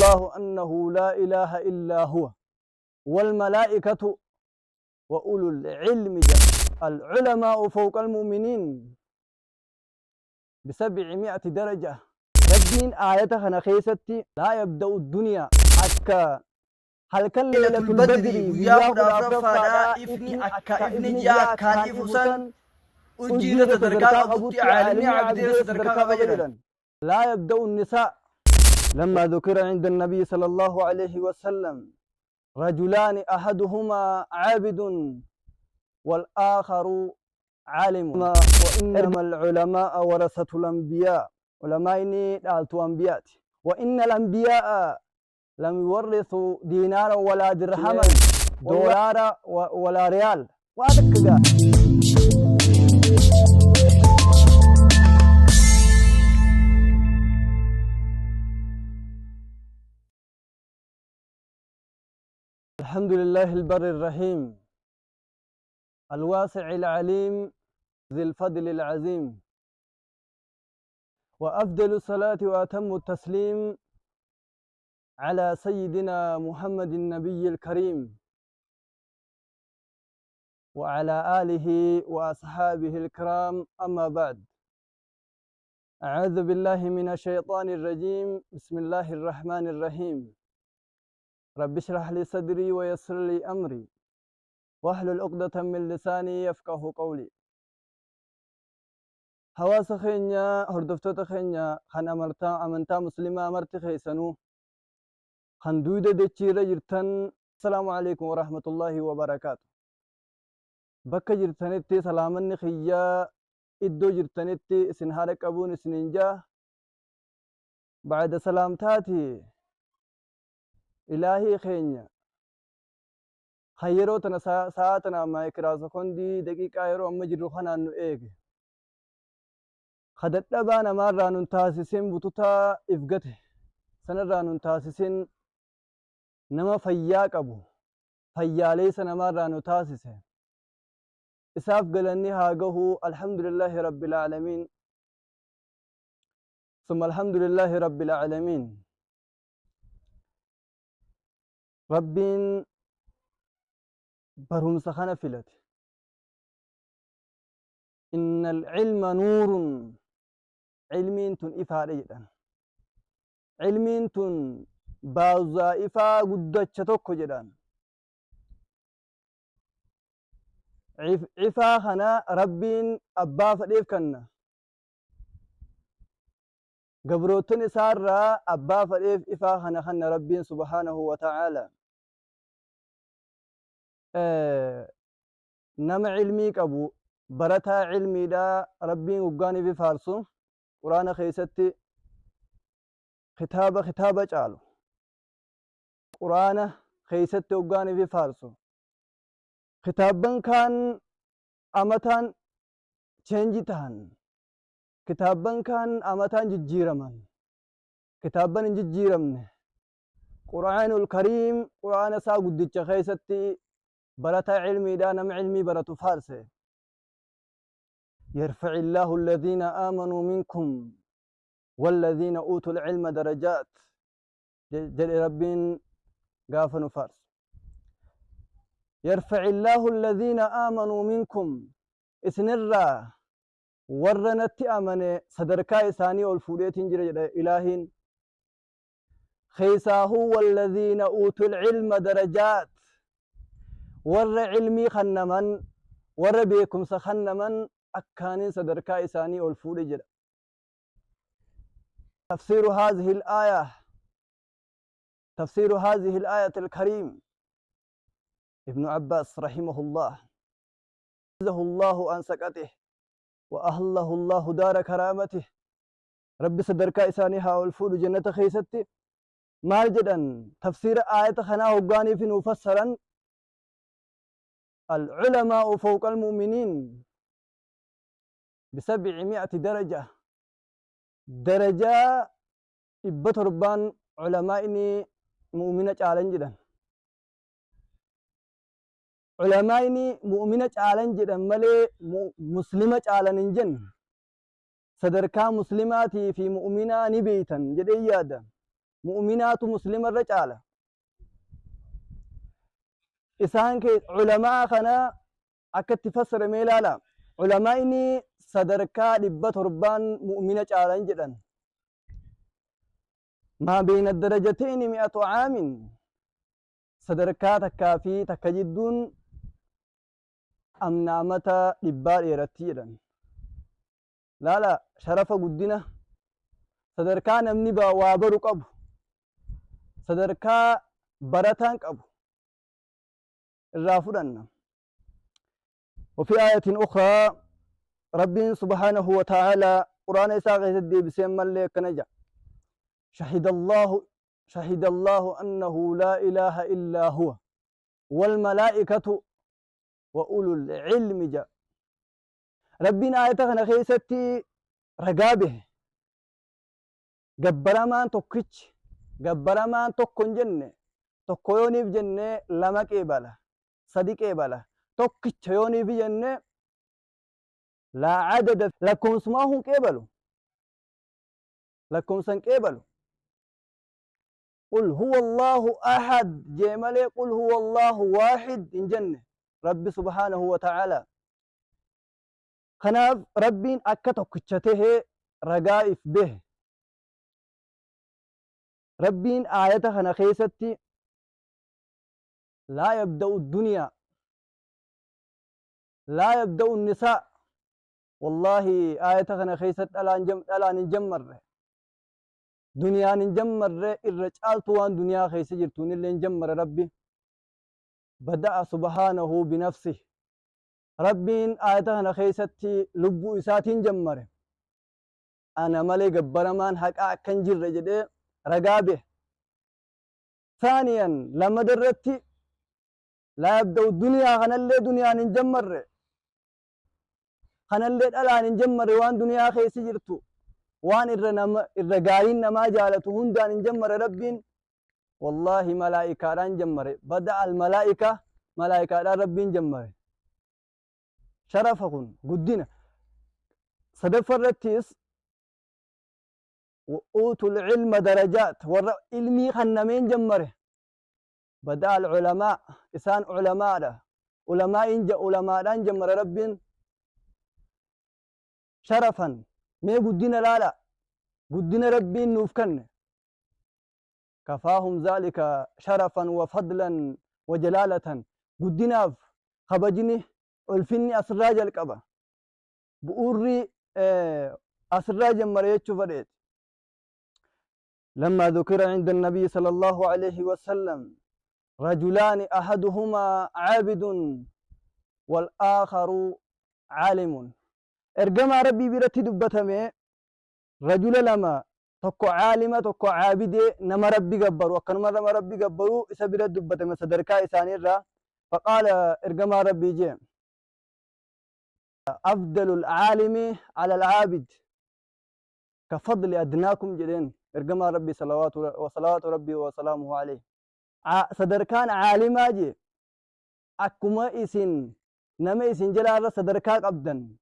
الله أنه لا إله إلا هو والملائكة وأولو العلم العلماء فوق المؤمنين ب700 درجة. ربين آياتها نخيستي لا يبدأ الدنيا أكا هل كان ليلة البدر وياخد وياخد أفرفا أفرفا إفني إفني أكا إفني إفني جاء جاء كان كان إفسان إفسان أجيرة أجيرة دركاك دركاك أبوتي أبوتي عالمي عالمي عبدير عبدير دركاك دركاك بجدا. بجدا. لا يبدأ النساء لما ذكر عند النبي صلى الله عليه وسلم رجلان أحدهما عابد والآخر عالم وإنما العلماء ورثة الأنبياء. علماء إني دالتو أنبياء وإن الأنبياء لم يورثوا دينارا ولا درهما دولارا ولا ريال وهذا الحمد لله البر الرحيم الواسع العليم ذي الفضل العظيم وأفضل الصلاة وأتم التسليم على سيدنا محمد النبي الكريم وعلى آله وأصحابه الكرام. أما بعد، أعوذ بالله من الشيطان الرجيم. بسم الله الرحمن الرحيم. رب اشرح لي صدري ويسر لي أمري واحلل عقدة من لساني يفقه قولي. حواس خينيا هردفتوتا خينيا خان أمنتا مسلمة أمرت خيسنو خان دويدة دچيرة جرتن. السلام عليكم ورحمة الله وبركاته. بكا جرتنتي سلامني خيا إدو جرتنتي اسن هارك أبون اسننجا. بعد سلامتاتي إلهي خينيا خيرو تنا ساعتنا ما يكراسو كوندي دقيقة يرو أما جرو خنان نو إيغي خدت بانا مارا ننتاسسين بطوتا إفقته سنرا ننتاسسين نما فياك أبو فيالي سنمارا ننتاسسين إساف قلني هاقه الحمد لله رب العالمين ثم الحمد لله رب العالمين. ربين برهم سخنا فلت إن العلم نور. علمين تن إفادة جدا علمين تن باوزا إفا قدتش توكو جدا. عفا خنا ربين أبا فديف كنا قبروتن إسار أبا فديف إفا خنا ربين سبحانه وتعالى. نما علمي كابو برتا علمي دا ربين وقاني في فارسو قرآن خيستي خطابة جالو قرآن خيستي وقاني في فارسو كتابن كان أمتان چنجتان كتابن كان أمتان ججيرمان كتابن ججيرمن. قرآن الكريم قرآن سا قدتش خيستي برتا علمي دا نم علمي برتو فارسه. يرفع الله الذين آمنوا منكم والذين أوتوا العلم درجات. جل ربين قافنوا فارس. يرفع الله الذين آمنوا منكم اسنرا ورنت أمن صدركا إساني والفوليت جل إلهين خيساه والذين أوتوا العلم درجات. ور علمي خنمن ور بيكم سخنمن أكانين صدركا إساني والفولي جل. تفسير هذه الآية الكريم ابن عباس رحمه الله جزاه الله عن سكته وأهله الله دار كرامته. رب صدركا إسانيها والفول جنة خيستي مال جدا. تفسير آية خناه وقاني في مفسرا العلماء فوق المؤمنين ب700 درجة. درجة إبتربان علماء مؤمنة عالن جدا. علماء مؤمنة عالن جدا ملي مسلمة عالن جن. صدركا مسلماتي في مؤمنة نبيتا جدي يادا مؤمنات مسلم الرجال إسان كي علماء خنا أكت تفسر ميلالا علماء إني صدركا دبت ربان مؤمنة جالان جدا ما بين الدرجتين 100 عام صدركا تكافي تكجدون أمنامتا دبار إيرتيرا لا شرف قدنا صدركا نمني وابرق أبو صدركا برتان أبو الرافضنا وفي آية أخرى رب سبحانه وتعالى قرآن إساقه سدي بسيما اللي كنجا شهد الله أنه لا إله إلا هو والملائكة وأولو العلم جاء ربنا آياتنا خيستي رقابه قبرمان توكيش قبرمان توكون جنة توكيوني في جنة لما كيبالا صديق كيبالا توكيش يوني في جنة لا عدد لكم اسمهم كيبلو لكم سن كيبلو قل هو الله أحد جمالي قل هو الله واحد إن جنة رب سبحانه وتعالى خناف ربين أكتو كتشته رقائف به ربين آياته خنا خيستي لا يبدأ الدنيا لا يبدأ النساء والله آياته خنا خيست الآن نجمر دنيا نجمر الرجال طوان دنيا خيس جرتون اللي نجمر ربي بدأ سبحانه بنفسه ربين آياتنا خيستي لبو إساتين جمره أنا ملي قبرمان حقا كنجر رجده رقابه ثانيا لما درتي لا يبدأ الدنيا خنالي دنيا نجمر خنالي الآن نجمر وان دنيا خيس جرتو وان الرقاين ما جالته هندان نجمر ربين والله ملائكة ران جمر بدأ الملائكة ملائكة ربين جمر شرفكم قدنا صدف الرتيس وأوتوا العلم درجات علمي خنمين جمره بدأ العلماء إسان علماء ده علماء إنجا علماء دان جمر ربين شرفا ما قدنا لا قدنا ربين نوفكن كفاهم ذلك شرفا وفضلا وجلالة قدنا خبجني الفني أسراج الكعبة بؤري أسراج مريت فريت لما ذكر عند النبي صلى الله عليه وسلم رجلان أحدهما عابد والآخر عالم ارجم ربي برتي دبتمي رجل لما تكو عالمة تكو عابد نما ربي قبر وكنما نما ربي قبروا إسا دبتمي صدركا إساني فقال ارجم ربي جيم أفضل العالم على العابد كفضل أدناكم جدين ارجما ربي صلوات ربي وسلامه عليه صدركان عالما جي أكما إسن نما إسن جلال صدركا قبدا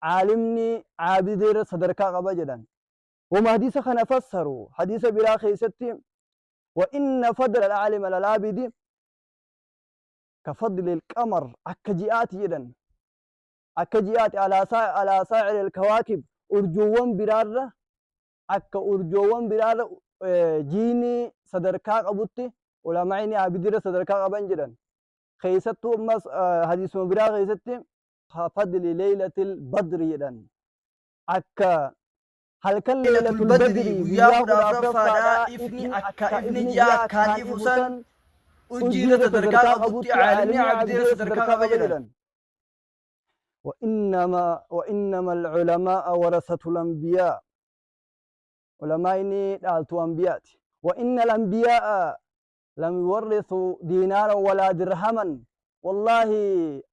عالمني عابد صدركا قبجدا وما حديث خنا فسروا حديث بلا خيستي وإن فضل العالم على العابد كفضل القمر أكجيات جدا أكجيات على سائر الكواكب أرجوان برارة أكا أرجوان برارة جيني صدركا قبوتي علماء عابدين صدركا قبان جدا خيستو مس حديث مبرا خيستي فضل ليلة البدر جدا أكا هل كان ليلة البدر وياخد أفرفادا إفني أكا إفني جاء كان إفسان أجيرة صدركا قبوتي عالمي عابدين صدركا قبان جدا وإنما العلماء ورثة الأنبياء علماء دالتو أنبياء وإن الأنبياء لم يورثوا دينارا ولا درهما والله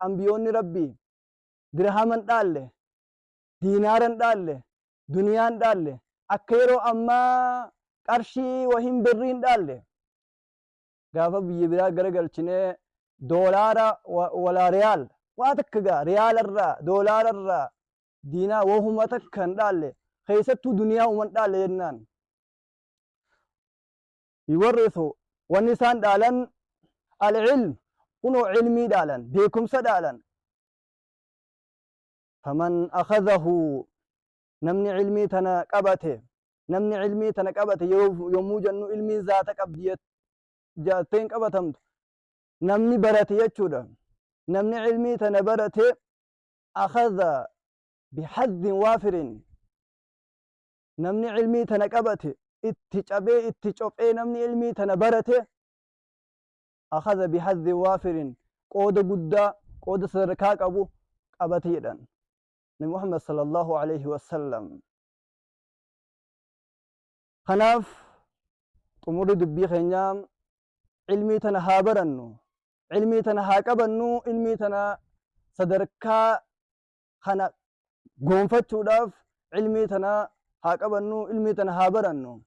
أنبيوني ربي درهما داله دينارا داله دنيا داله أكيرو أما قرشي وهم برين داله قافا بيبرا قرقلتني دولارا ولا ريال واتكغا ريال الرا دولار الرا دينا وهم تكن داله خيستو دنيا ومن داله ينان يورثوا والنسان دالن العلم كنو علمي دالن بكم سدالن فمن أخذه نمني علمي تنا قبته نمني علمي تنا قبته يومو جنو علمي ذات قبديت جاتين قبتمت نمني برته يجودا نمني علمي تنا برته أخذ بحظ وافر نمني علمي تنا قبته اتجابي نمني علمي تنا برته أخذ بحظ وافر قود قدا قود سركاك أبو قبته يدن محمد صلى الله عليه وسلم خناف طمر دبي خنيام علمي تنا هابرنو علمي تنا هاقبنو علمي تنا صدركا خنا قنفتشو داف علمي تنا هاقبنو علمي تنا هابرنو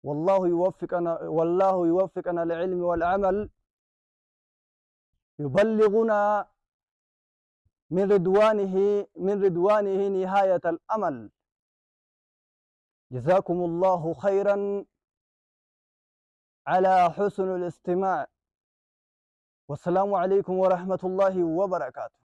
والله يوفقنا للعلم والعمل يبلغنا من رضوانه نهاية الأمل جزاكم الله خيرا على حسن الاستماع والسلام عليكم ورحمة الله وبركاته.